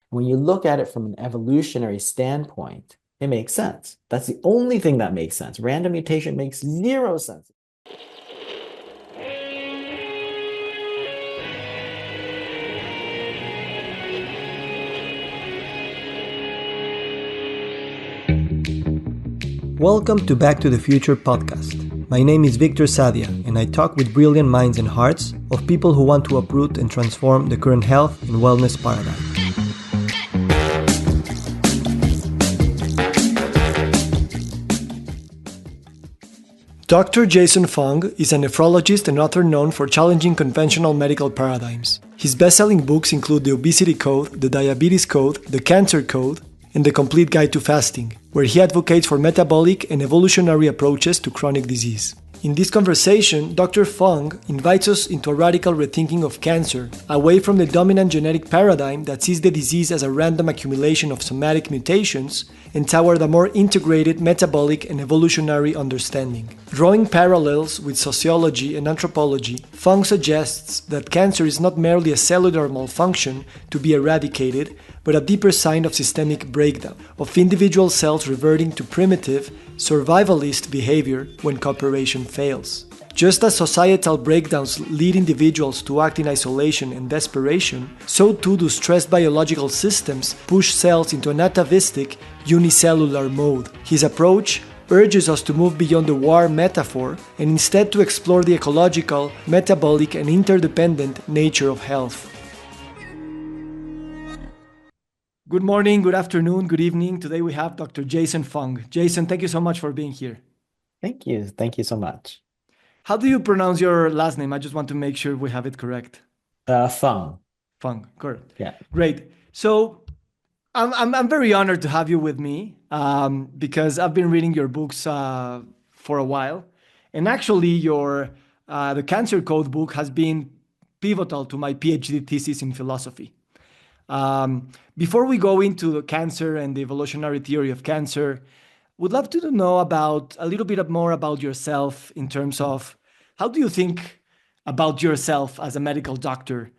When you look at it from an evolutionary standpoint, it makes sense. That's the only thing that makes sense. Random mutation makes zero sense. Welcome to Back to the Future podcast. My name is Victor Sadia, and I talk with brilliant minds and hearts of people who want to uproot and transform the current health and wellness paradigm. Dr. Jason Fung is a nephrologist and author known for challenging conventional medical paradigms. His best-selling books include the Obesity Code, the Diabetes Code, the Cancer Code, and the Complete Guide to Fasting, where he advocates for metabolic and evolutionary approaches to chronic disease. In this conversation, Dr. Fung invites us into a radical rethinking of cancer, away from the dominant genetic paradigm that sees the disease as a random accumulation of somatic mutations, and toward a more integrated metabolic and evolutionary understanding. Drawing parallels with sociology and anthropology, Fung suggests that cancer is not merely a cellular malfunction to be eradicated, but a deeper sign of systemic breakdown, of individual cells reverting to primitive, survivalist behavior when cooperation fails. Just as societal breakdowns lead individuals to act in isolation and desperation, so too do stressed biological systems push cells into an atavistic, unicellular mode. His approach urges us to move beyond the war metaphor and instead to explore the ecological, metabolic, and interdependent nature of health. Good morning, good afternoon, good evening. Today we have Dr. Jason Fung. Jason, thank you so much for being here. Thank you. Thank you so much. How do you pronounce your last name? I just want to make sure we have it correct. Fung. Fung, correct. Yeah. Great. So I'm very honored to have you with me because I've been reading your books for a while. And actually, the Cancer Code book has been pivotal to my PhD thesis in philosophy. Before we go into the cancer and the evolutionary theory of cancer, would love to know about a little bit more about yourself in terms of how do you think about yourself as a medical doctor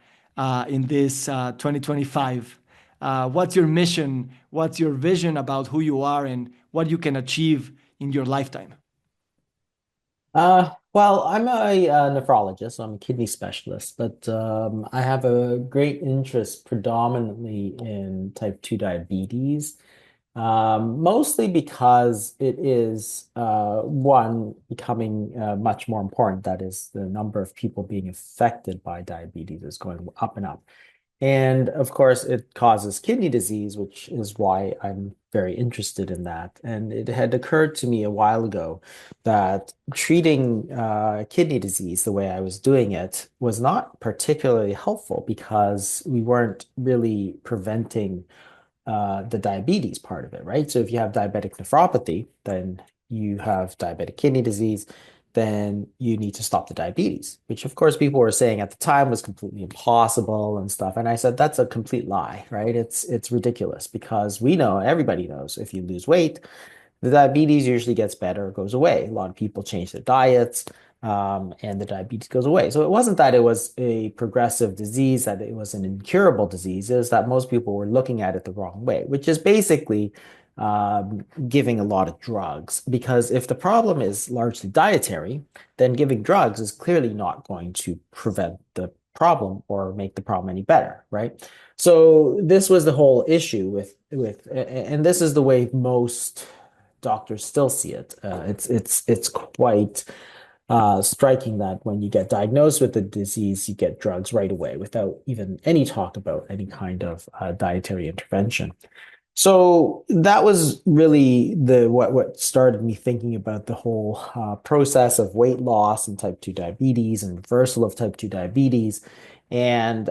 in this 2025? What's your mission? What's your vision about who you are and what you can achieve in your lifetime? Well, I'm a nephrologist, so I'm a kidney specialist, but I have a great interest predominantly in type 2 diabetes, mostly because it is, one, becoming much more important. That is, the number of people being affected by diabetes is going up and up. And of course, it causes kidney disease, which is why I'm very interested in that. And it had occurred to me a while ago that treating kidney disease the way I was doing it was not particularly helpful because we weren't really preventing the diabetes part of it, right? So if you have diabetic nephropathy, then you have diabetic kidney disease, then you need to stop the diabetes, which of course people were saying at the time was completely impossible and stuff. And I said, that's a complete lie, right? It's ridiculous because we know, everybody knows if you lose weight, the diabetes usually gets better, goes away. A lot of people change their diets, and the diabetes goes away. So it wasn't that it was a progressive disease, that it was an incurable disease. It was that most people were looking at it the wrong way, which is basically giving a lot of drugs. Because if the problem is largely dietary, then giving drugs is clearly not going to prevent the problem or make the problem any better, right? So this was the whole issue and this is the way most doctors still see it. It's quite striking that when you get diagnosed with the disease, you get drugs right away without even any talk about any kind of dietary intervention. So that was really the what started me thinking about the whole process of weight loss and type 2 diabetes and reversal of type 2 diabetes. And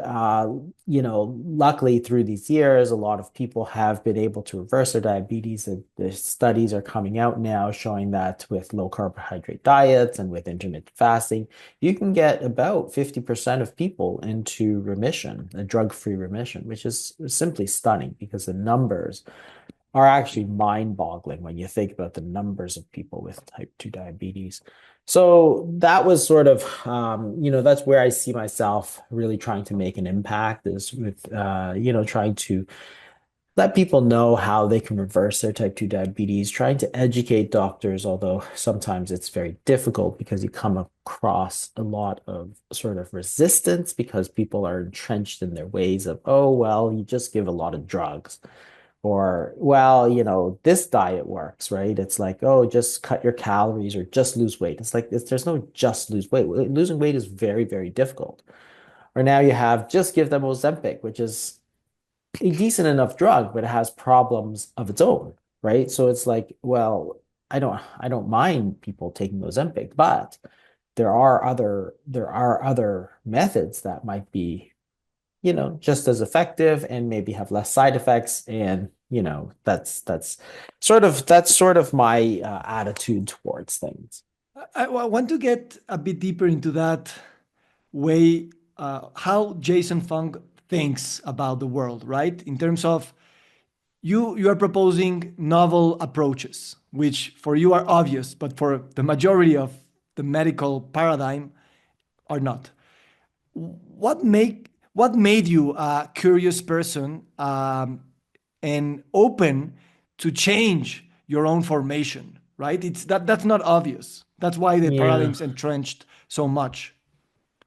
luckily through these years, a lot of people have been able to reverse their diabetes. The studies are coming out now showing that with low carbohydrate diets and with intermittent fasting, you can get about 50% of people into remission, a drug-free remission, which is simply stunning because the numbers are actually mind-boggling when you think about the numbers of people with type 2 diabetes. So that was sort of, that's where I see myself really trying to make an impact is with, trying to let people know how they can reverse their type 2 diabetes, trying to educate doctors, although sometimes it's very difficult because you come across a lot of sort of resistance because people are entrenched in their ways of, oh, well, you just give a lot of drugs. Or, well, this diet works, right? It's like, oh, just cut your calories or just lose weight. It's like, there's no just lose weight. Losing weight is very, very difficult. Or now you have just give them Ozempic, which is a decent enough drug, but it has problems of its own, right? So it's like, well, I don't mind people taking Ozempic, but there are other methods that might be, just as effective and maybe have less side effects. And, that's sort of my attitude towards things. I want to get a bit deeper into that way, how Jason Fung thinks about the world, right? In terms of you are proposing novel approaches, which for you are obvious, but for the majority of the medical paradigm are not. What made you a curious person, and open to change your own formation, right? That's not obvious. That's why the Yeah. paradigm's entrenched so much.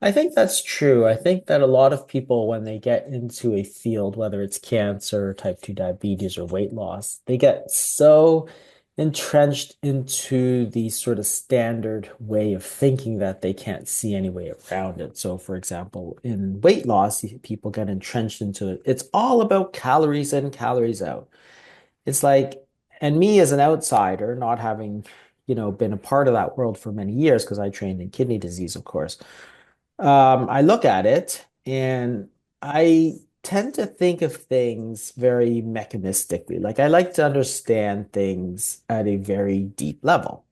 I think that's true. I think that a lot of people, when they get into a field, whether it's cancer, type 2 diabetes, or weight loss, they get so entrenched into the sort of standard way of thinking that they can't see any way around it. So, for example, in weight loss, people get entrenched into it. It's all about calories in, calories out. It's like, and me as an outsider, not having, been a part of that world for many years, because I trained in kidney disease, of course. I look at it and I tend to think of things very mechanistically. Like I like to understand things at a very deep level.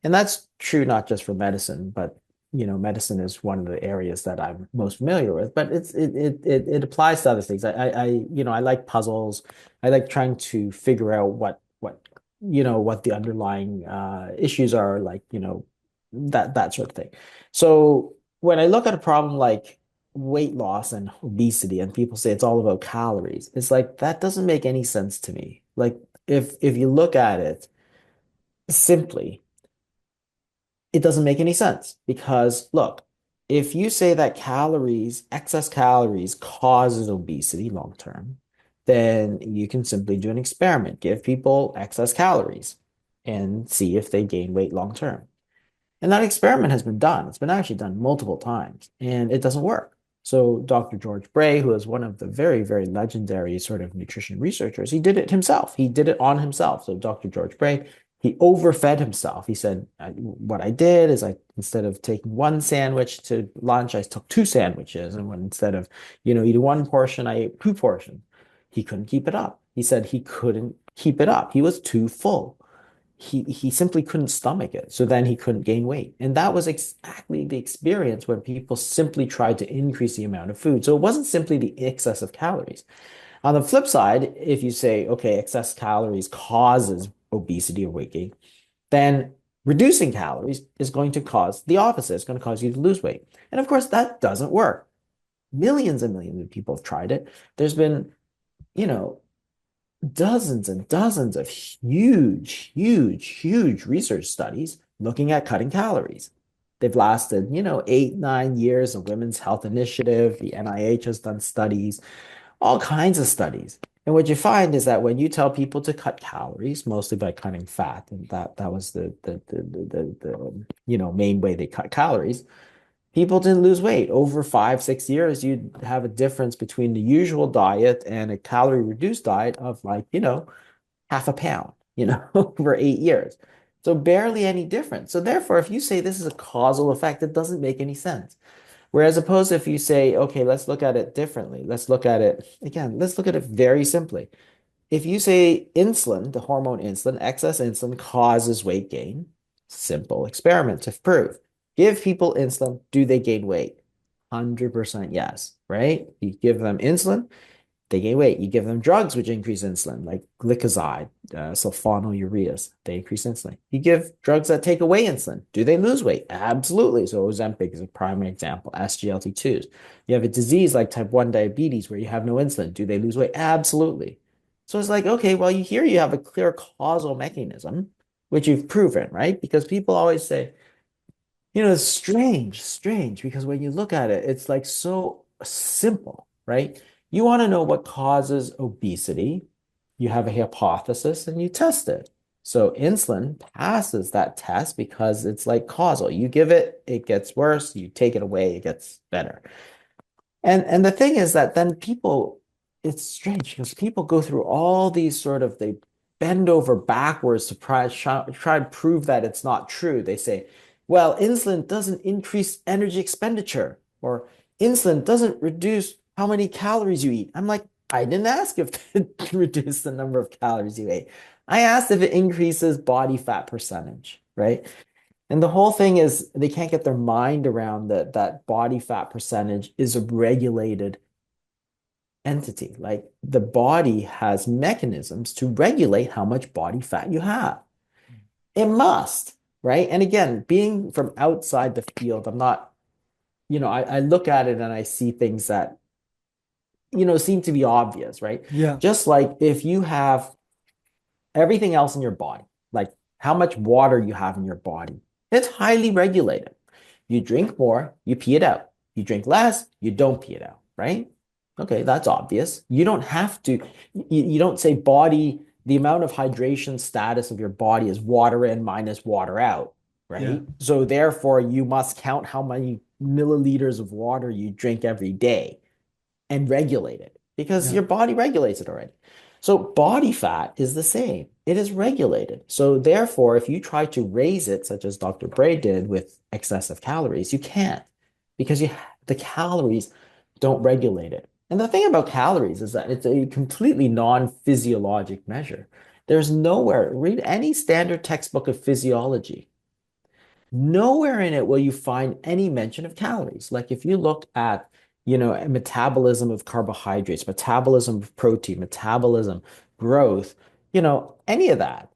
And that's true not just for medicine, but medicine is one of the areas that I'm most familiar with. But it applies to other things. I like puzzles. I like trying to figure out what the underlying issues are, like that sort of thing. So when I look at a problem like weight loss and obesity, and people say it's all about calories, it's like that doesn't make any sense to me. Like if you look at it simply, it doesn't make any sense because look, if you say that excess calories causes obesity long term, then you can simply do an experiment, give people excess calories and see if they gain weight long term. And that experiment has been done. It's been actually done multiple times and it doesn't work. So Dr. George Bray, who is one of the very, very legendary sort of nutrition researchers, he did it himself. He did it on himself. So Dr. George Bray, he overfed himself. He said, what I did is instead of taking one sandwich to lunch, I took two sandwiches. And instead of, eating one portion, I ate two portions. He couldn't keep it up. He said he couldn't keep it up. He was too full. He simply couldn't stomach it. So then he couldn't gain weight. And that was exactly the experience when people simply tried to increase the amount of food. So it wasn't simply the excess of calories. On the flip side, if you say, okay, excess calories causes obesity or weight gain, then reducing calories is going to cause the opposite. It's going to cause you to lose weight. And of course, that doesn't work. Millions and millions of people have tried it. There's been, you know, dozens and dozens of huge, huge, huge research studies looking at cutting calories. They've lasted, 8, 9 years. The Women's Health Initiative, the NIH has done studies, all kinds of studies. And what you find is that when you tell people to cut calories, mostly by cutting fat, and that was the main way they cut calories, people didn't lose weight. Over 5, 6 years, you'd have a difference between the usual diet and a calorie reduced diet of like, half a pound, over 8 years. So barely any difference. So therefore, if you say this is a causal effect, it doesn't make any sense. Whereas opposed if you say, okay, let's look at it differently. Let's look at it very simply. If you say insulin, the hormone insulin, excess insulin causes weight gain, simple experiment to prove. Give people insulin, do they gain weight? 100% yes, right? You give them insulin, they gain weight. You give them drugs which increase insulin, like glycoside, sulfonylureas, they increase insulin. You give drugs that take away insulin. Do they lose weight? Absolutely. So Ozempic is a primary example, SGLT2s. You have a disease like type 1 diabetes where you have no insulin. Do they lose weight? Absolutely. So it's like, okay, well, here you have a clear causal mechanism, which you've proven, right? Because people always say, it's strange, because when you look at it, it's like so simple, right? You want to know what causes obesity. You have a hypothesis and you test it. So insulin passes that test because it's like causal. You give it, it gets worse. You take it away, it gets better. And the thing is that then people, it's strange because people go through all these they bend over backwards to try to prove that it's not true. They say, well, insulin doesn't increase energy expenditure, or insulin doesn't reduce how many calories you eat. I'm like, I didn't ask if it reduced the number of calories you ate. I asked if it increases body fat percentage, right? And the whole thing is they can't get their mind around that body fat percentage is a regulated entity. Like the body has mechanisms to regulate how much body fat you have. It must, right? And again, being from outside the field, I'm not, I look at it and I see things that, seem to be obvious, right? Yeah, Just like if you have everything else in your body, like how much water you have in your body, it's highly regulated. You drink more, you pee it out. You drink less, you don't pee it out, right? Okay, that's obvious. You don't have to, you don't say body, the amount of hydration status of your body is water in minus water out, yeah, right? So therefore, you must count how many milliliters of water you drink every day and regulate it because yeah, your body regulates it already. So body fat is the same. It is regulated. So therefore, if you try to raise it, such as Dr. Bray did with excessive calories, you can't because the calories don't regulate it. And the thing about calories is that it's a completely non-physiologic measure. There's nowhere, read any standard textbook of physiology. Nowhere in it will you find any mention of calories. Like if you look at, metabolism of carbohydrates, metabolism of protein, metabolism, growth, any of that,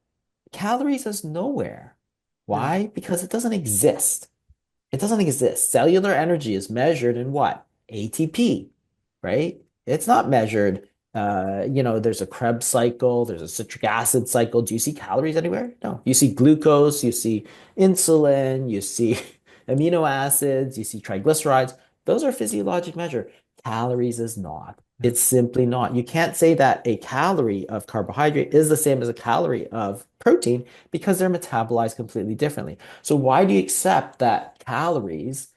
calories is nowhere. yeah, Why? Because it doesn't exist. It doesn't exist. Cellular energy is measured in what? ATP, right? It's not measured. There's a Krebs cycle, there's a citric acid cycle. Do you see calories anywhere? No. You see glucose, you see insulin, you see amino acids, you see triglycerides. Those are physiologic measure. Calories is not. yeah, It's simply not. You can't say that a calorie of carbohydrate is the same as a calorie of protein because they're metabolized completely differently. So why do you accept that calories,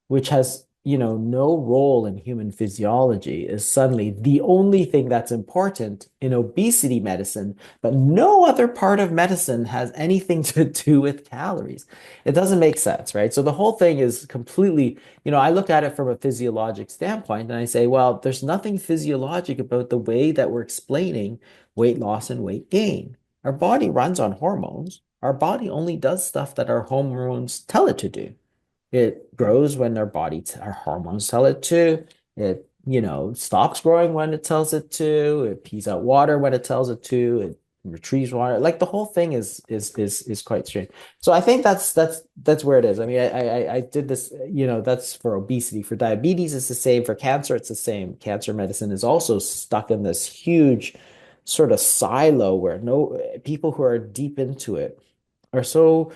which has, no role in human physiology, is suddenly the only thing that's important in obesity medicine, but no other part of medicine has anything to do with calories? It doesn't make sense, right? So the whole thing is completely, I look at it from a physiologic standpoint and I say, well, there's nothing physiologic about the way that we're explaining weight loss and weight gain. Our body runs on hormones. Our body only does stuff that our hormones tell it to do. It grows when our hormones tell it to. It, stops growing when it tells it to. It pees out water when it tells it to. It retrieves water. Like the whole thing is quite strange. So I think that's where it is. I mean, I did this, that's for obesity. For diabetes, it's the same. For cancer, it's the same. Cancer medicine is also stuck in this huge sort of silo where no people who are deep into it are so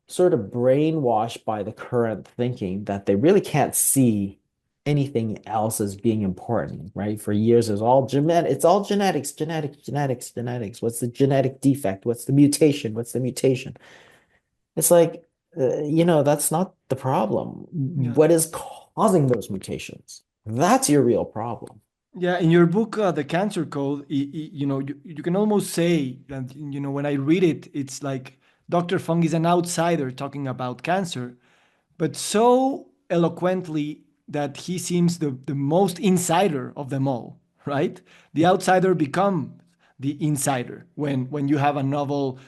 sort of brainwashed by the current thinking that they really can't see anything else as being important, right? For years, it's all genetics. What's the genetic defect? What's the mutation? What's the mutation? It's like, that's not the problem. yeah. What is causing those mutations? That's your real problem. Yeah, in your book, The Cancer Code, you can almost say that, when I read it, it's like Dr. Fung is an outsider talking about cancer, but so eloquently that he seems the most insider of them all, right? The outsider become the insider when you have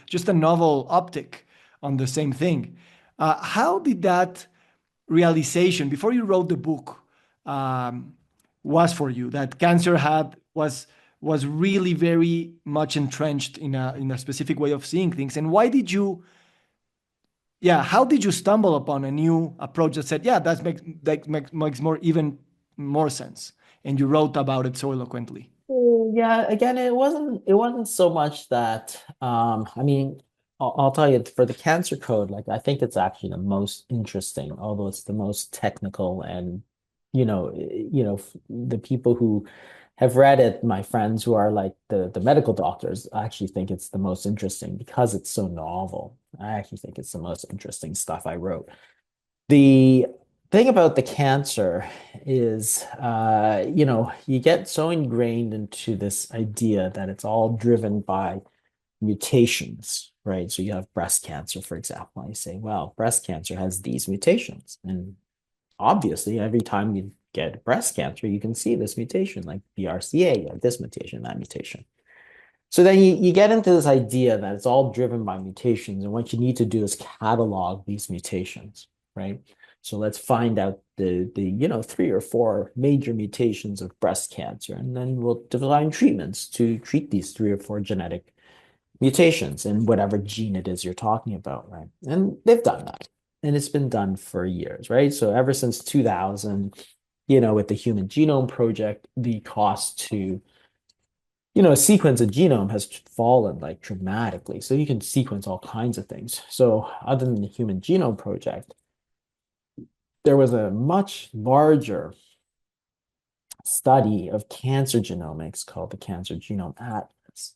just a novel optic on the same thing. How did that realization before you wrote the book um, was for you that cancer had was really very much entrenched in a specific way of seeing things, and why did you yeah, how did you stumble upon a new approach that said, yeah, that makes more even more sense, and you wrote about it so eloquently? Yeah, again, it wasn't so much that I mean, I'll tell you for the cancer code, like I think it's actually the most interesting, although it's the most technical and the people who have read it, my friends who are like the medical doctors, actually think it's the most interesting because it's so novel. I actually think it's the most interesting stuff I wrote. The thing about the cancer is, you get so ingrained into this idea that it's all driven by mutations, right? So you have breast cancer, for example, and you say, well, breast cancer has these mutations. And obviously, every time you get breast cancer, you can see this mutation, like BRCA, you have this mutation, that mutation. So then you get into this idea that it's all driven by mutations, and what you need to do is catalog these mutations, right? So let's find out the three or four major mutations of breast cancer, and then we'll design treatments to treat these three or four genetic mutations in whatever gene it is you're talking about, right? And they've done that, and it's been done for years, right? So ever since 2000, with the Human Genome Project, the cost to sequence a genome has fallen like dramatically. So you can sequence all kinds of things. So other than the Human Genome Project, there was a much larger study of cancer genomics called the Cancer Genome Atlas.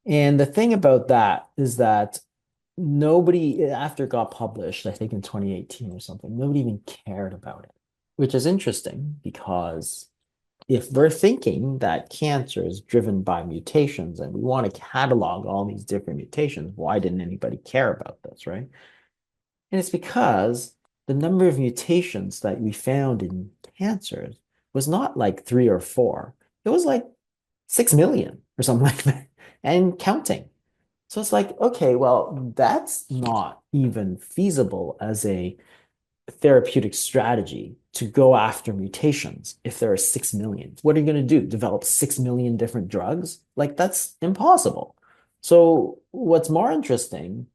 And the thing about that is that nobody, after it got published, I think in 2018 or something, nobody even cared about it, which is interesting because if we're thinking that cancer is driven by mutations and we want to catalog all these different mutations, why didn't anybody care about this, right? And it's because the number of mutations that we found in cancers was not like three or four. It was like 6 million or something like that and counting. So it's like, okay, well, that's not even feasible as a therapeutic strategy to go after mutations if there are 6 million. What are you going to do? Develop 6 million different drugs? Like, that's impossible. So, what's more interesting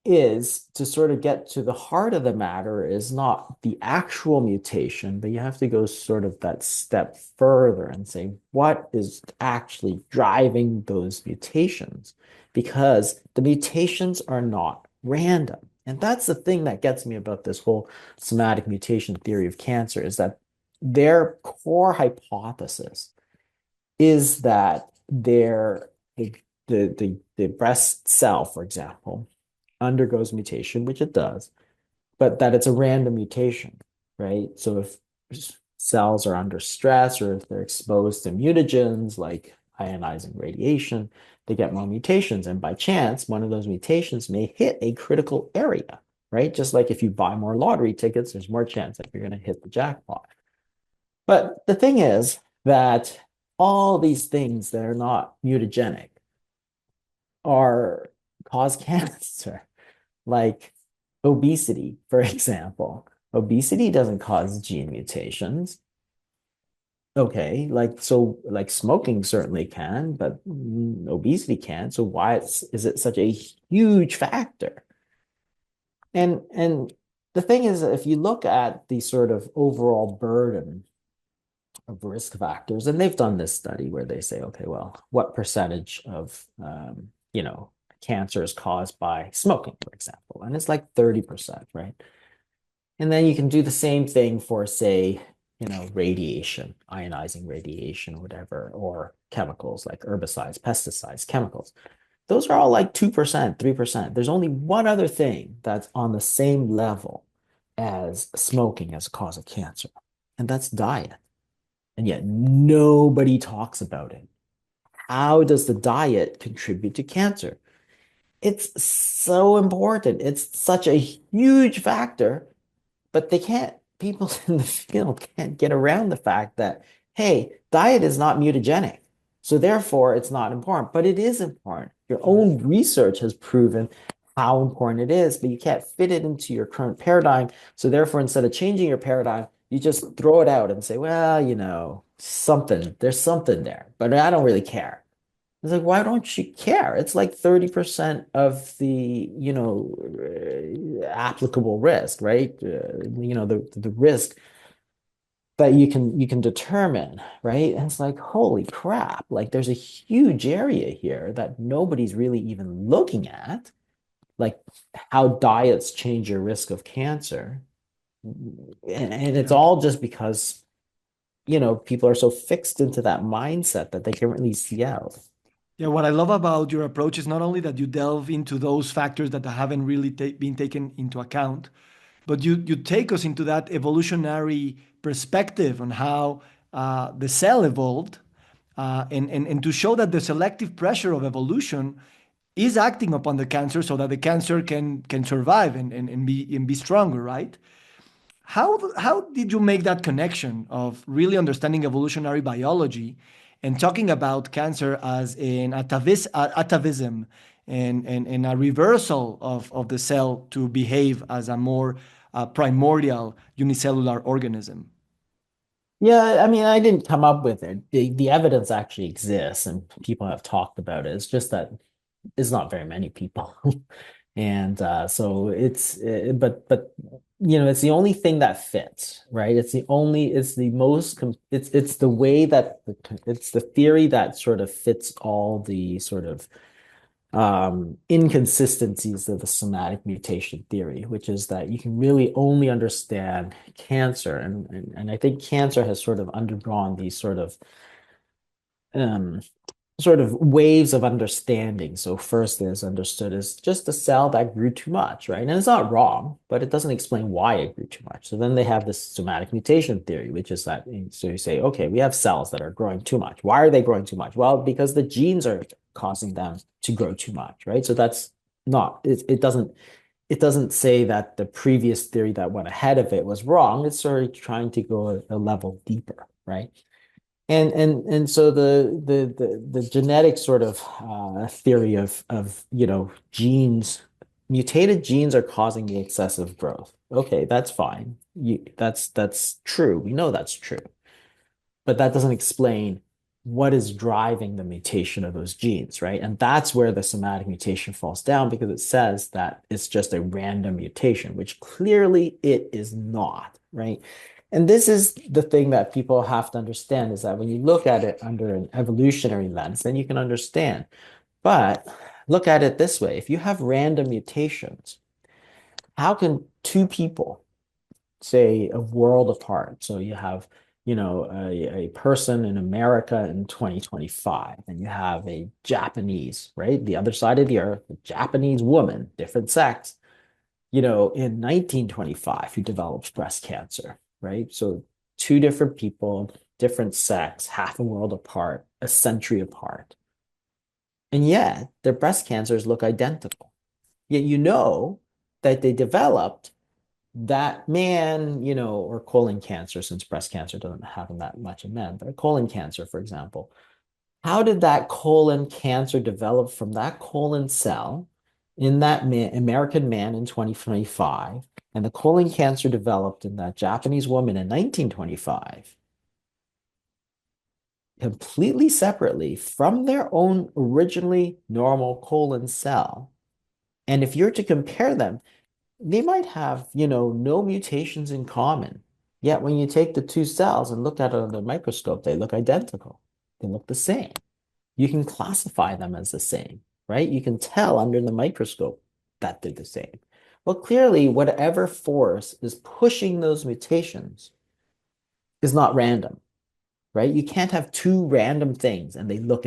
is to sort of get to the heart of the matter is not the actual mutation, but you have to go sort of that step further and say, what is actually driving those mutations? Because the mutations are not random. And that's the thing that gets me about this whole somatic mutation theory of cancer is that their core hypothesis is that the breast cell, for example, undergoes mutation, which it does, but that it's a random mutation, right? So if cells are under stress or if they're exposed to mutagens like ionizing radiation, they get more mutations. And by chance, one of those mutations may hit a critical area, right? Just like if you buy more lottery tickets, there's more chance that you're going to hit the jackpot. But the thing is that all these things that are not mutagenic are cause cancer, like obesity, for example. Obesity doesn't cause gene mutations. Okay, like smoking certainly can, but obesity can. So why is it such a huge factor? And the thing is, if you look at the sort of overall burden of risk factors, and they've done this study where they say, okay, well, what percentage of cancer is caused by smoking, for example? And it's like 30%, right? And then you can do the same thing for, say, radiation, ionizing radiation, whatever, or chemicals like herbicides, pesticides, chemicals. Those are all like 2%, 3%. There's only one other thing that's on the same level as smoking as a cause of cancer, and that's diet. And yet nobody talks about it. How does the diet contribute to cancer? It's so important. It's such a huge factor, but people in the field can't get around the fact that, hey, diet is not mutagenic. So therefore, it's not important, but it is important. Your own research has proven how important it is, but you can't fit it into your current paradigm. So therefore, instead of changing your paradigm, you just throw it out and say, well, there's something there, but I don't really care. It's like, why don't you care? It's like 30% of the, applicable risk, right? The risk that you can determine, right? And it's like, holy crap, like there's a huge area here that nobody's really even looking at, like how diets change your risk of cancer. And it's Yeah. all just because, people are so fixed into that mindset that they can't really see out. Yeah, what I love about your approach is not only that you delve into those factors that haven't really been taken into account, but you take us into that evolutionary perspective on how the cell evolved, and to show that the selective pressure of evolution is acting upon the cancer so that the cancer can survive and be stronger, right? How did you make that connection of really understanding evolutionary biology and talking about cancer as an atavism and a reversal of the cell to behave as a more primordial unicellular organism? Yeah, I mean, I didn't come up with it. The evidence actually exists and people have talked about it. It's just that it's not very many people. And so it's the only thing that fits, right? It's the most, it's the way that, it's the theory that sort of fits all the sort of inconsistencies of the somatic mutation theory, which is that you can really only understand cancer. And I think cancer has sort of undergone these um, sort of waves of understanding. So first is understood as just a cell that grew too much, right? And it's not wrong, but it doesn't explain why it grew too much. So then they have this somatic mutation theory, which is that, so you say, okay, we have cells that are growing too much. Why are they growing too much? Well, because the genes are causing them to grow too much, right? So that's not, it doesn't say that the previous theory that went ahead of it was wrong. It's sort of trying to go a level deeper, right? And so the genetic sort of theory of genes, mutated genes are causing the excessive growth. Okay, that's fine. That's true. We know that's true, but that doesn't explain what is driving the mutation of those genes, right? And that's where the somatic mutation falls down because it says that it's just a random mutation, which clearly it is not, right? And this is the thing that people have to understand is that when you look at it under an evolutionary lens, then you can understand. But look at it this way. If you have random mutations, how can two people, say, a world apart? So you have, a person in America in 2025, and you have a Japanese, right? The other side of the earth, a Japanese woman, different sex, in 1925 who develops breast cancer, right? So two different people, different sex, half a world apart, a century apart. And yet their breast cancers look identical. Yet that they developed that man, or colon cancer, since breast cancer doesn't happen that much in men, but colon cancer, for example. How did that colon cancer develop from that colon cell in that American man in 2025? And the colon cancer developed in that Japanese woman in 1925, completely separately from their own originally normal colon cell. And if you're to compare them, they might have, no mutations in common. Yet when you take the two cells and look at it under a microscope, they look identical. They look the same. You can classify them as the same, right? You can tell under the microscope that they're the same. Well, clearly, whatever force is pushing those mutations is not random, right? You can't have two random things and they look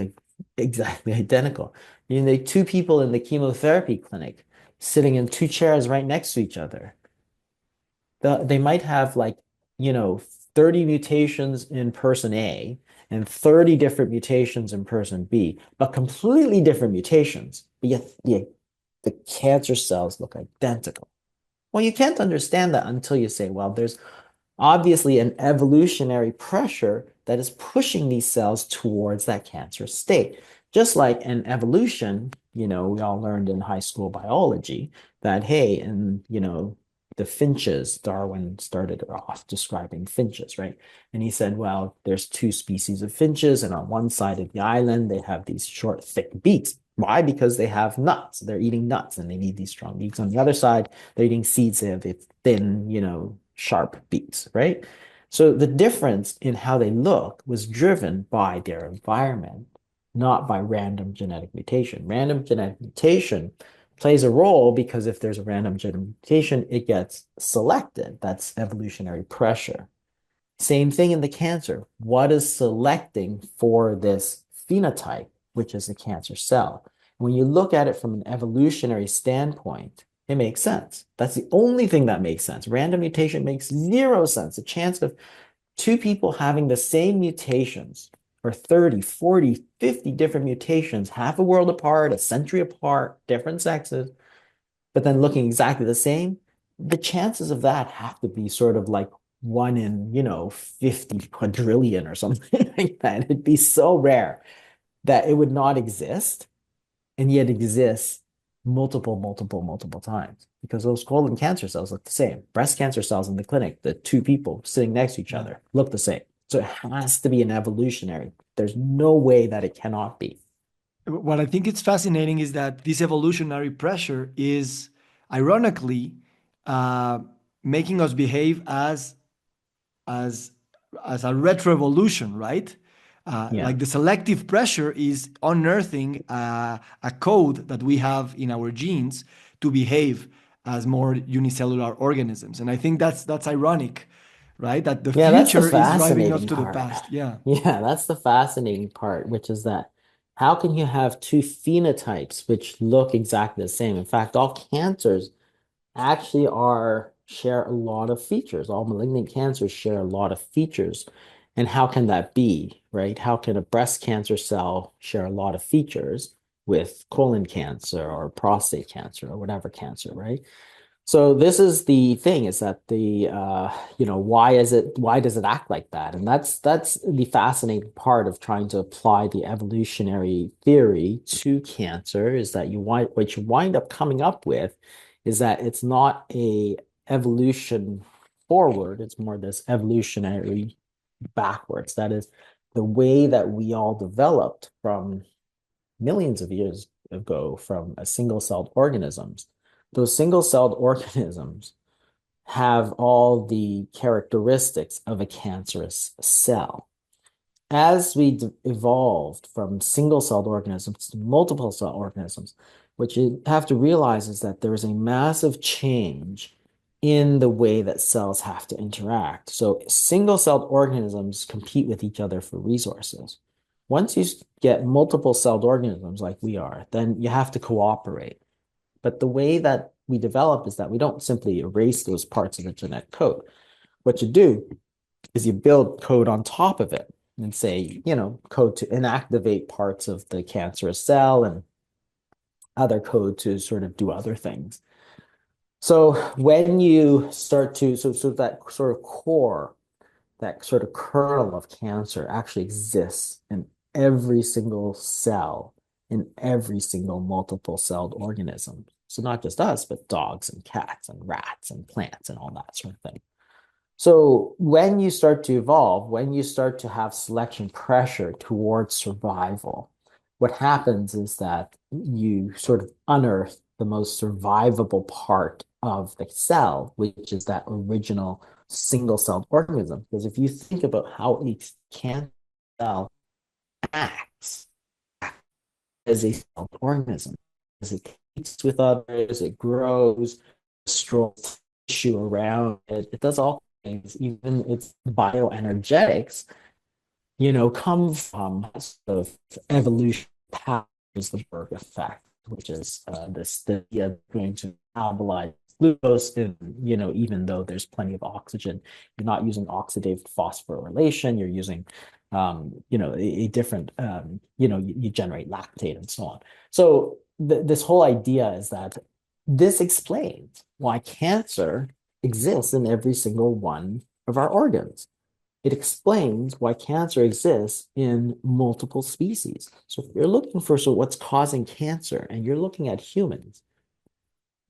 exactly identical. Two people in the chemotherapy clinic sitting in two chairs right next to each other. They might have like, you know, 30 mutations in person A and 30 different mutations in person B, but completely different mutations. But yet the cancer cells look identical. Well, you can't understand that until you say, well, there's obviously an evolutionary pressure that is pushing these cells towards that cancer state. Just like in evolution, we all learned in high school biology that, hey, and, the finches, Darwin started off describing finches, right? And he said, well, there's two species of finches, and on one side of the island, they have these short, thick beaks. Why? Because they have nuts. They're eating nuts and they need these strong beaks. On the other side, they're eating seeds. They have thin, sharp beaks, right? So the difference in how they look was driven by their environment, not by random genetic mutation. Random genetic mutation plays a role because if there's a random genetic mutation, it gets selected. That's evolutionary pressure. Same thing in the cancer. What is selecting for this phenotype, which is the cancer cell? When you look at it from an evolutionary standpoint, it makes sense. That's the only thing that makes sense. Random mutation makes zero sense. The chance of two people having the same mutations or 30, 40, 50 different mutations, half a world apart, a century apart, different sexes, but then looking exactly the same, the chances of that have to be sort of like one in, 50 quadrillion or something like that. It'd be so rare that it would not exist and yet exists multiple times because those colon cancer cells look the same. Breast cancer cells in the clinic, the two people sitting next to each Yeah. other look the same. So it has to be an evolutionary. There's no way that it cannot be. What I think is fascinating is that this evolutionary pressure is ironically uh, making us behave as as a retroevolution, right? Yeah. Like the selective pressure is unearthing a code that we have in our genes to behave as more unicellular organisms, and I think that's ironic, right? That the Yeah, that's the future is driving us fascinating to the part. past. Yeah. Yeah, that's the fascinating part, which is that how can you have two phenotypes which look exactly the same? In fact, all cancers actually are share a lot of features. All malignant cancers share a lot of features. And how can that be, right? How can a breast cancer cell share a lot of features with colon cancer or prostate cancer or whatever cancer, right? So this is the thing is that why does it act like that? And that's the fascinating part of trying to apply the evolutionary theory to cancer is that what you wind up coming up with is that it's not a evolution forward, it's more this evolutionary backwards. That is the way that we all developed from millions of years ago from a single-celled organisms. Those single-celled organisms have all the characteristics of a cancerous cell. As we evolved from single-celled organisms to multiple-cell organisms, what you have to realize is that there is a massive change in the way that cells have to interact. So single-celled organisms compete with each other for resources. Once you get multiple-celled organisms like we are, then you have to cooperate. But the way that we develop is that we don't simply erase those parts of the genetic code. What you do is you build code on top of it and say, code to inactivate parts of the cancerous cell and other code to sort of do other things. So when you start to, so that sort of core, that sort of kernel of cancer actually exists in every single cell, in every single multiple celled organism. So not just us, but dogs and cats and rats and plants and all that sort of thing. So when you start to evolve, when you start to have selection pressure towards survival, what happens is that you sort of unearth the most survivable part of the cell, which is that original single-celled organism. Because if you think about how each cancer cell acts as a celled organism, as it competes with others, it grows, destroys tissue around it, it does all things, even its bioenergetics, come from sort of evolution powers the Berg effect, which is the idea of going to metabolize glucose, and even though there's plenty of oxygen, you're not using oxidative phosphorylation, you're using a different you generate lactate and so on. So this whole idea is that this explains why cancer exists in every single one of our organs. It explains why cancer exists in multiple species. So if you're looking for what's causing cancer and you're looking at humans,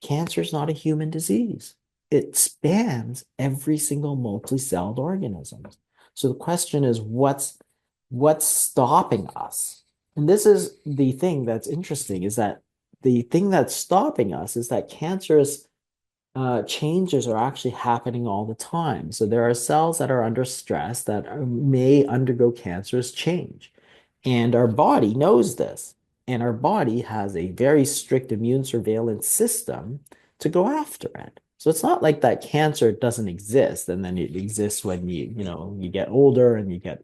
cancer is not a human disease. It spans every single multi-celled organism. So the question is, what's stopping us? And this is the thing that's interesting, is that the thing that's stopping us is that cancerous changes are actually happening all the time. So there are cells that are under stress that may undergo cancerous change. And our body knows this. And our body has a very strict immune surveillance system to go after it. So it's not like that cancer doesn't exist and then it exists when you get older and you get,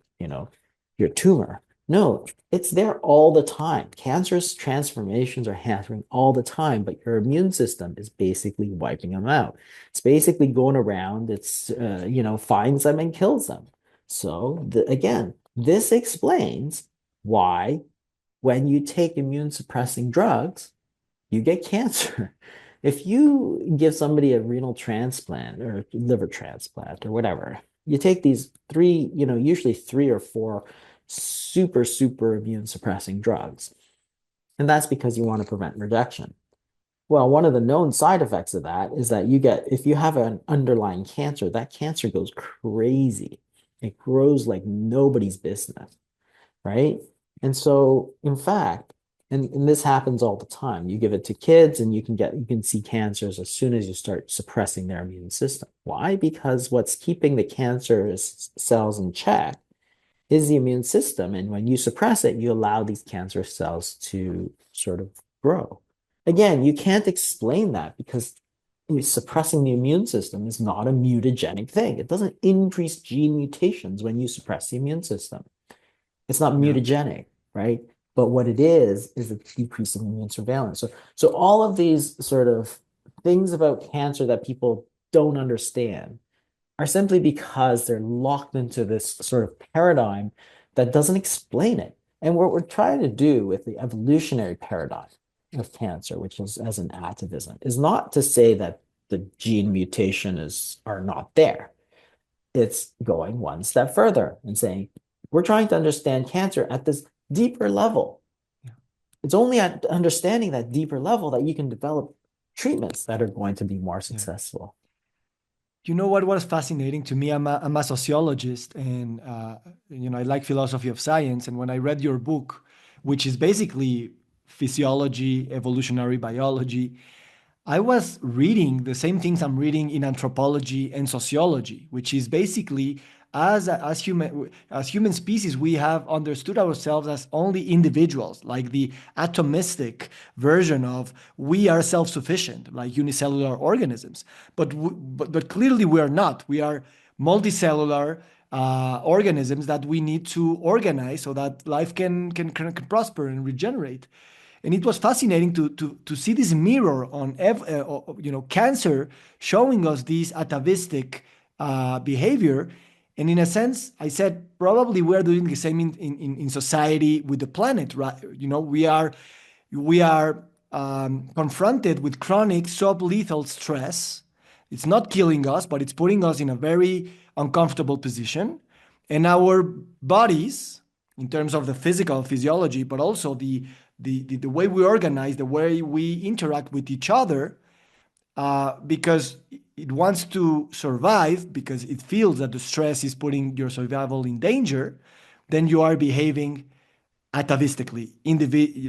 your tumor. No, it's there all the time. Cancerous transformations are happening all the time, but your immune system is basically wiping them out. It's basically going around, finds them and kills them. So again, this explains why when you take immune suppressing drugs, you get cancer. If you give somebody a renal transplant or liver transplant or whatever, you take these three, usually three or four super, super immune suppressing drugs. And that's because you want to prevent rejection. Well, one of the known side effects of that is that if you have an underlying cancer, that cancer goes crazy. It grows like nobody's business, right? And so, in fact, and this happens all the time. You give it to kids and you can see cancers as soon as you start suppressing their immune system. Why? Because what's keeping the cancerous cells in check is the immune system. And when you suppress it, you allow these cancer cells to sort of grow. Again, you can't explain that because suppressing the immune system is not a mutagenic thing. It doesn't increase gene mutations when you suppress the immune system. It's not Yeah. mutagenic, right? But what it is a decrease in immune surveillance. So all of these sort of things about cancer that people don't understand are simply because they're locked into this sort of paradigm that doesn't explain it. And what we're trying to do with the evolutionary paradigm of cancer, which is as an atavism, is not to say that the gene mutation are not there. It's going one step further and saying, we're trying to understand cancer at this deeper level. Yeah. It's only at understanding that deeper level that you can develop treatments that are going to be more Yeah. successful. You know what was fascinating to me? I'm a sociologist, and I like philosophy of science. And when I read your book, which is basically physiology, evolutionary biology, I was reading the same things I'm reading in anthropology and sociology, which is basically as human species, we have understood ourselves as only individuals, like the atomistic version of we are self-sufficient, like unicellular organisms. But clearly we are not. We are multicellular organisms that we need to organize so that life can prosper and regenerate. And it was fascinating to see this mirror on cancer showing us this atavistic behavior. And in a sense, I said probably we are doing the same in society with the planet, right? We are confronted with chronic sublethal stress. It's not killing us, but it's putting us in a very uncomfortable position. And our bodies, in terms of the physical physiology, but also the way we organize, the way we interact with each other, because it wants to survive, because it feels that the stress is putting your survival in danger, then you are behaving atavistically,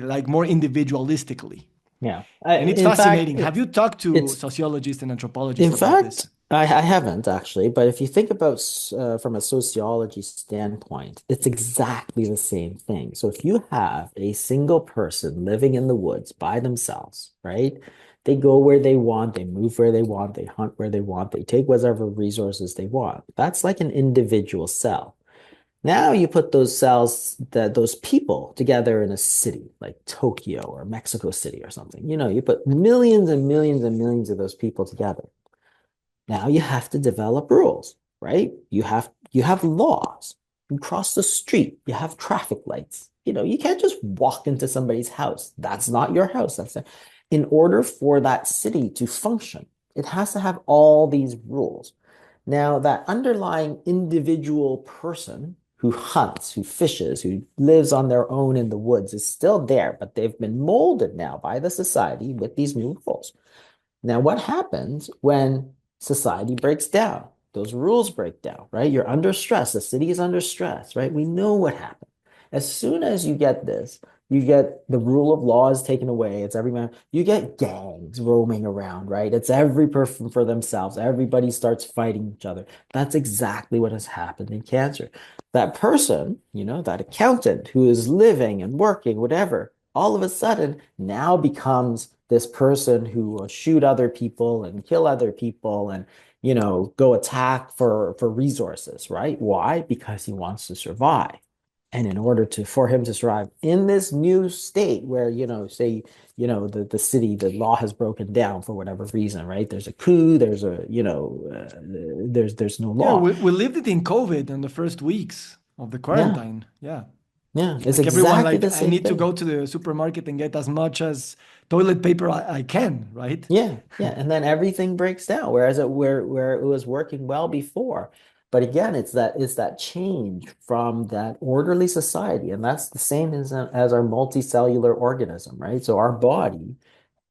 like more individualistically. Yeah. And it's In fact, fascinating. Have you talked to it's sociologists and in anthropologists about this? fact, I haven't actually, but if you think about from a sociology standpoint, it's exactly the same thing. So if you have a single person living in the woods by themselves, right? They go where they want, they move where they want, they hunt where they want, they take whatever resources they want. That's like an individual cell. Now you put those people together in a city like Tokyo or Mexico City or something. You put millions and millions and millions of those people together. Now you have to develop rules, right? You have laws. You cross the street, you have traffic lights. You can't just walk into somebody's house. That's not your house. In order for that city to function, it has to have all these rules. Now, that underlying individual person who hunts, who fishes, who lives on their own in the woods is still there, but they've been molded now by the society with these new rules. Now, what happens when society breaks down? Those rules break down, right? You're under stress. The city is under stress, right? We know what happens. As soon as you get this, You get the rule of law is taken away. It's every man. You get gangs roaming around, right? It's every person for themselves. Everybody starts fighting each other. That's exactly what has happened in cancer. That person, that accountant who is living and working, whatever, all of a sudden now becomes this person who will shoot other people and kill other people and go attack for resources, right? Why? Because he wants to survive. And in order for him to survive in this new state where, say, the city, the law has broken down for whatever reason, right? There's a coup, there's no Yeah, law. we lived it in COVID in the first weeks of the Yeah, quarantine. Yeah. yeah, it's Like everyone, exactly like the I same need to thing. go to the supermarket and get as much as toilet paper I can, right? Yeah, yeah, and then everything breaks down, whereas where it was working well before. But again, it's that change from that orderly society, and that's the same as our multicellular organism, right? So our body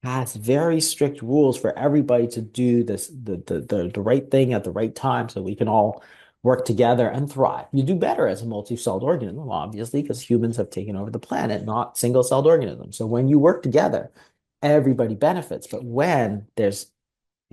has very strict rules for everybody to do the right thing at the right time, so we can all work together and thrive. You do better as a multi-celled organism, obviously, because humans have taken over the planet, not single-celled organisms. So when you work together, everybody benefits. But when there's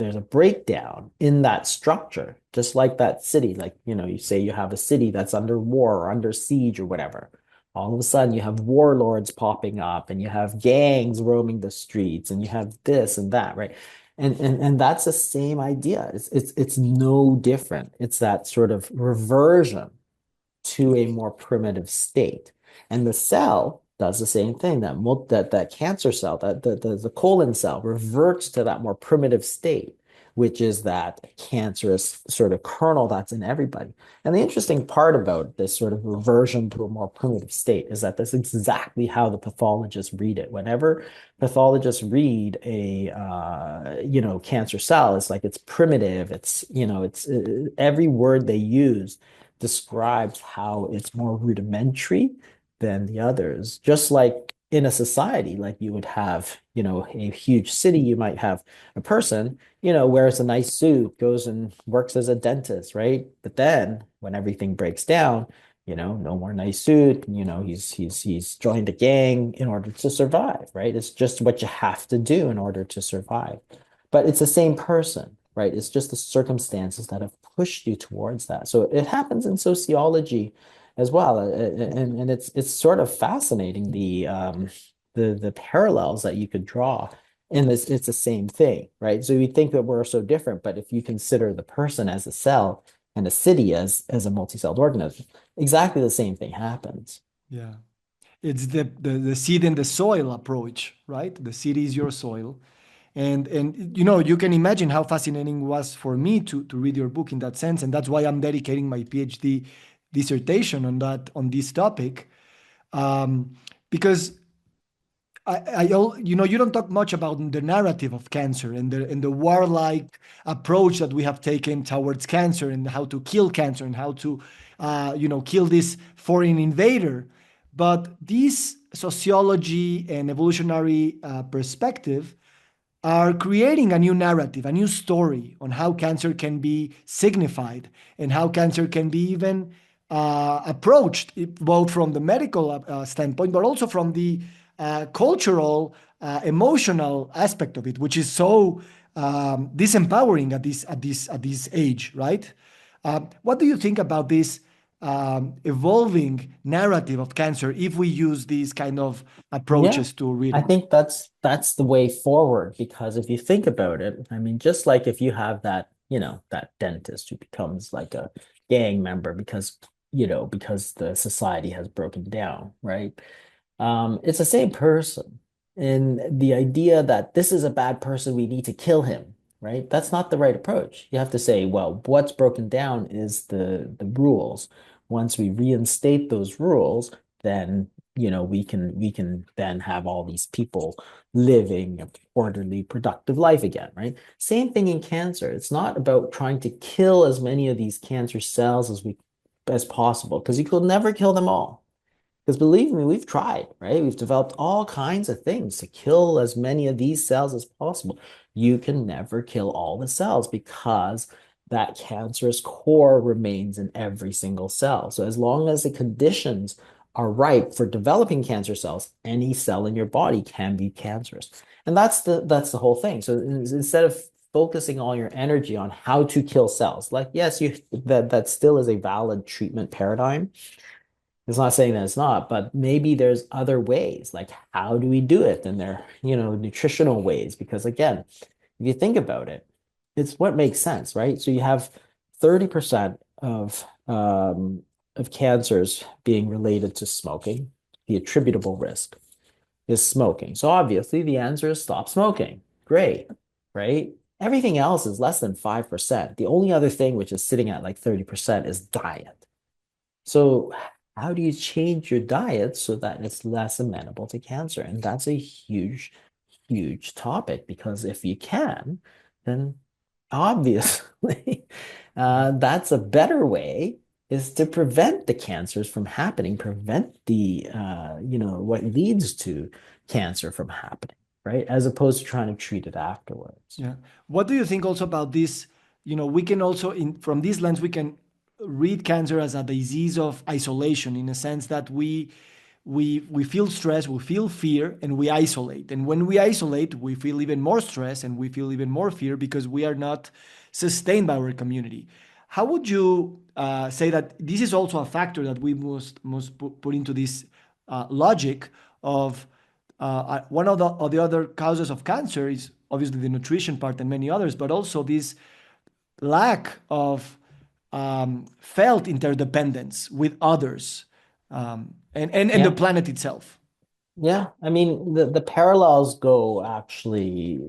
a breakdown in that structure, just like that city, like, you say you have a city that's under war or under siege or whatever. All of a sudden, you have warlords popping up and you have gangs roaming the streets and you have this and that, right? And that's the same idea. It's no different. It's that sort of reversion to a more primitive state. And the cell does the same thing. That cancer cell, that the colon cell reverts to that more primitive state, which is that cancerous sort of kernel that's in everybody. And the interesting part about this sort of reversion to a more primitive state is that that's exactly how the pathologists read it. Whenever pathologists read a cancer cell, it's like it's primitive. It's every word they use describes how it's more rudimentary than the others. Just like in a society, like you would have, a huge city, you might have a person, wears a nice suit, goes and works as a dentist, right? But then when everything breaks down, no more nice suit, he's joined a gang in order to survive, right? It's just what you have to do in order to survive. But it's the same person, right? It's just the circumstances that have pushed you towards that. So it happens in sociology as well, and it's sort of fascinating the parallels that you could draw. And it's the same thing, right? So we think that we're so different, but if you consider the person as a cell and a city as a multi-celled organism, exactly the same thing happens. Yeah. It's the seed and the soil approach, right? The seed is your soil. And you can imagine how fascinating it was for me to read your book in that sense. And that's why I'm dedicating my PhD dissertation on this topic. Um, because you don't talk much about the narrative of cancer and the warlike approach that we have taken towards cancer and how to kill cancer and how to, kill this foreign invader. But this sociology and evolutionary perspective are creating a new narrative, a new story on how cancer can be signified and how cancer can be even approached, both from the medical standpoint, but also from the cultural, emotional aspect of it, which is so disempowering at this age, right? What do you think about this evolving narrative of cancer if we use these kind of Yeah, approaches to read I it? think that's the way forward because if you think about it, I mean, just like if you have that dentist who becomes like a gang member because the society has broken down, right? It's the same person. And the idea that this is a bad person, we need to kill him, right? That's not the right approach. You have to say, well, what's broken down is the rules. Once we reinstate those rules, then we can then have all these people living an orderly, productive life again, right? Same thing in cancer. It's not about trying to kill as many of these cancer cells as possible, because you could never kill them all. Because believe me, we've tried, right? We've developed all kinds of things to kill as many of these cells as possible. You can never kill all the cells because that cancerous core remains in every single cell. So as long as the conditions are ripe for developing cancer cells, any cell in your body can be cancerous. And that's the whole thing. So instead of focusing all your energy on how to kill cells, like yes, you that still is a valid treatment paradigm. It's not saying that it's not, but maybe there's other ways. Like how do we do it? And there, nutritional ways. Because again, if you think about it, it's what makes sense, right? So you have 30% of cancers being related to smoking. The attributable risk is smoking. So obviously the answer is stop smoking. Great, right? Everything else is less than 5%. The only other thing which is sitting at like 30% is diet. So how do you change your diet so that it's less amenable to cancer? And that's a huge, huge topic because if you can, then obviously that's a better way is to prevent the cancers from happening, prevent the what leads to cancer from happening, right? As opposed to trying to treat it afterwards. Yeah. What do you think also about this? We can also, from this lens, we can read cancer as a disease of isolation, in a sense that we feel stress, we feel fear, and we isolate. And when we isolate, we feel even more stress and we feel even more fear because we are not sustained by our community. How would you say that this is also a factor that we must put into this logic of one of the other causes of cancer is obviously the nutrition part and many others, but also this lack of felt interdependence with others, and the Yeah. planet itself. Yeah, I mean the parallels go actually,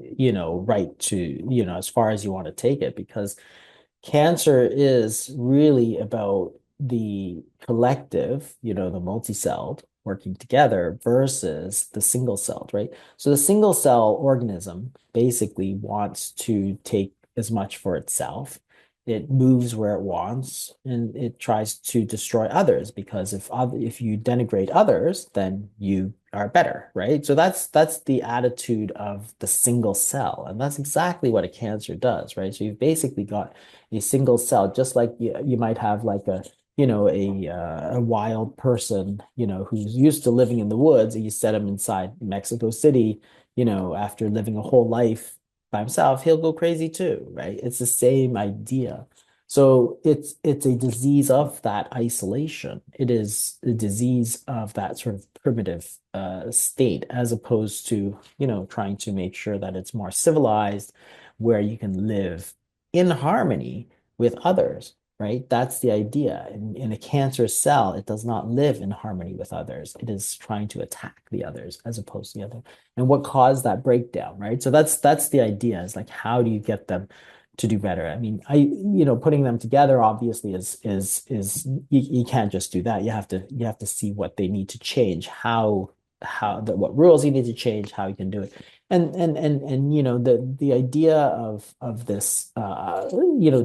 right to, as far as you want to take it, because cancer is really about the collective, the multi-celled working together versus the single-celled, right? So the single-cell organism basically wants to take as much for itself. It moves where it wants and it tries to destroy others because if you denigrate others, then you are better, right? So that's the attitude of the single cell, and that's exactly what a cancer does, right? So you've basically got a single cell, just like you might have like a wild person, who's used to living in the woods, and you set him inside Mexico City, after living a whole life by himself, he'll go crazy too, right? It's the same idea. So it's a disease of that isolation. It is a disease of that sort of primitive state, as opposed to, trying to make sure that it's more civilized, where you can live in harmony with others, right? That's the idea. In a cancer cell, it does not live in harmony with others. It is trying to attack the others as opposed to the other. And what caused that breakdown, right? So that's the idea, is like, how do you get them to do better? I mean, putting them together obviously is you can't just do that. You have to see what they need to change, what rules you need to change, how you can do it. And the idea of this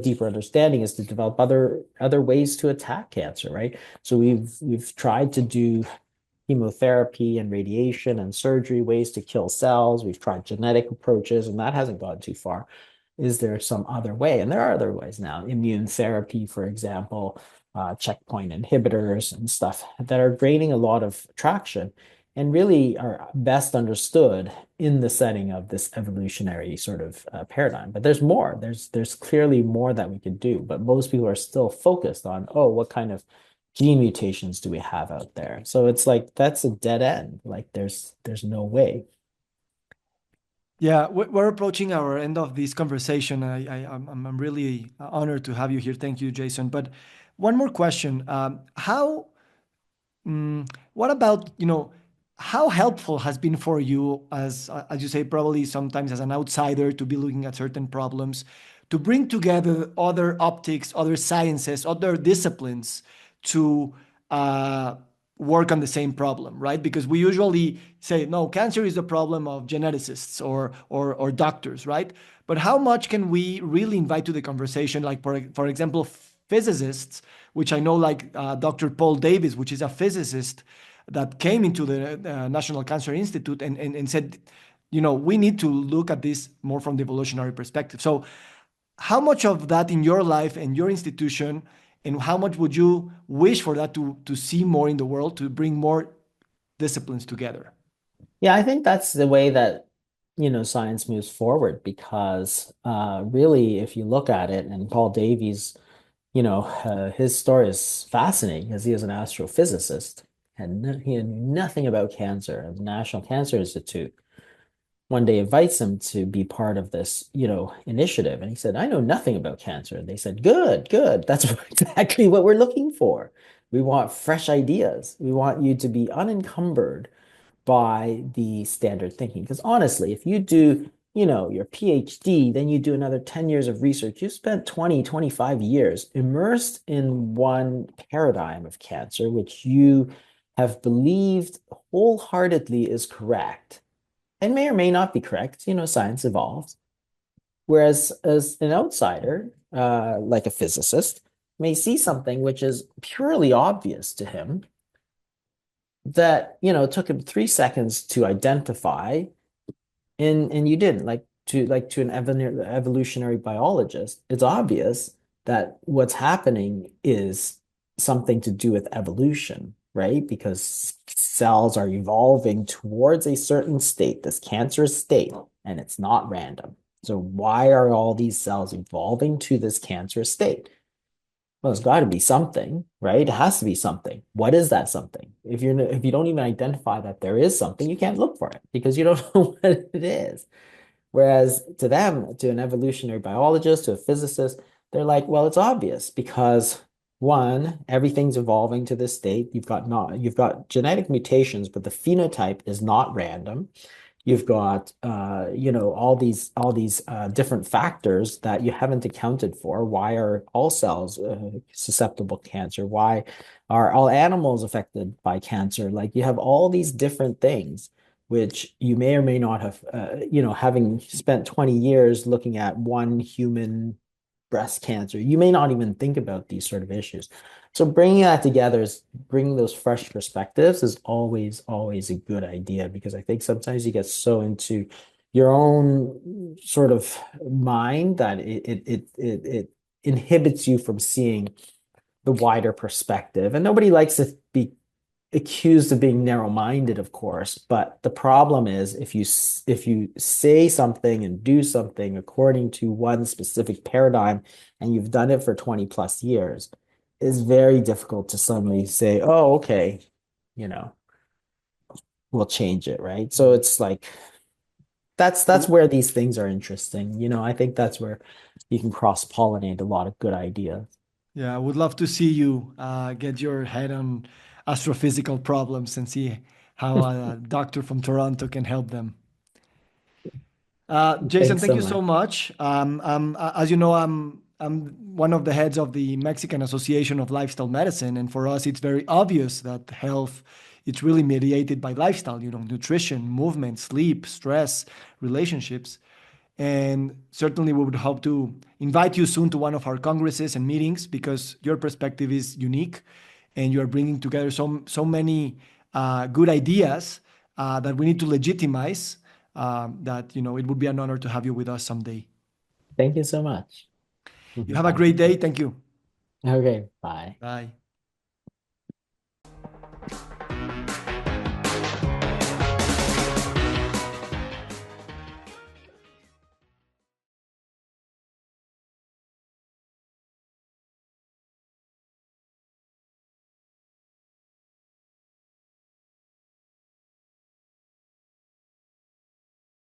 deeper understanding is to develop other ways to attack cancer, right? So we've tried to do chemotherapy and radiation and surgery, ways to kill cells. We've tried genetic approaches, and that hasn't gone too far. Is there some other way? And there are other ways now. Immune therapy, for example, checkpoint inhibitors and stuff that are gaining a lot of traction and really are best understood in the setting of this evolutionary sort of paradigm. But there's more. There's clearly more that we could do, but most people are still focused on, oh, what kind of gene mutations do we have out there? So it's like that's a dead end. Like there's no way. Yeah, we're approaching our end of this conversation. I'm really honored to have you here. Thank you, Jason. But one more question: how what about, how helpful has been for you, as you say, probably sometimes as an outsider, to be looking at certain problems, to bring together other optics, other sciences, other disciplines to work on the same problem, right? Because we usually say, no, cancer is the problem of geneticists or doctors, right? But how much can we really invite to the conversation, like for example, physicists, which I know, like Dr. Paul Davis, which is a physicist that came into the National Cancer Institute and said, we need to look at this more from the evolutionary perspective. So how much of that in your life and your institution And how much would you wish for that to see more in the world, to bring more disciplines together? Yeah, I think that's the way that, science moves forward because really, if you look at it, and Paul Davies, his story is fascinating because he is an astrophysicist and he knew nothing about cancer. And the National Cancer Institute one day invites him to be part of this, initiative. And he said, I know nothing about cancer. And they said, good, good. That's exactly what we're looking for. We want fresh ideas. We want you to be unencumbered by the standard thinking. Because honestly, if you do, your PhD, then you do another 10 years of research, you spent 20, 25 years immersed in one paradigm of cancer, which you have believed wholeheartedly is correct and may or may not be correct. Science evolves. Whereas as an outsider, like a physicist, may see something which is purely obvious to him that, took him 3 seconds to identify, and you didn't. Like to an evolutionary biologist, it's obvious that what's happening is something to do with evolution, right? Because cells are evolving towards a certain state, this cancerous state, and it's not random. So why are all these cells evolving to this cancerous state? Well, it's got to be something, right? It has to be something. What is that something? If you don't even identify that there is something, you can't look for it because you don't know what it is. Whereas to them, to an evolutionary biologist, to a physicist, they're like, well, it's obvious because one, everything's evolving to this state. You've got genetic mutations, but the phenotype is not random. You've got all these different factors that you haven't accounted for. Why are all cells susceptible to cancer? Why are all animals affected by cancer? Like you have all these different things which you may or may not have, having spent 20 years looking at one human breast cancer, you may not even think about these sort of issues. So bringing that together is bringing those fresh perspectives is always, always a good idea because I think sometimes you get so into your own sort of mind that it inhibits you from seeing the wider perspective. And nobody likes to be accused of being narrow-minded, of course, but the problem is if you say something and do something according to one specific paradigm and you've done it for 20 plus years, it's very difficult to suddenly say, oh, okay, you know, we'll change it, right? So it's like that's where these things are interesting. I think that's where you can cross-pollinate a lot of good ideas. Yeah, I would love to see you get your head on astrophysical problems and see how a doctor from Toronto can help them. Jason, Thanks thank so you so much. much. As you know, I'm one of the heads of the Mexican Association of Lifestyle Medicine, and for us, it's very obvious that health it's really mediated by lifestyle. Nutrition, movement, sleep, stress, relationships. And certainly, we would hope to invite you soon to one of our congresses and meetings because your perspective is unique, and you are bringing together so many good ideas that we need to legitimize. That it would be an honor to have you with us someday. Thank you so much. You have a great day. Thank you. Okay, bye. Bye.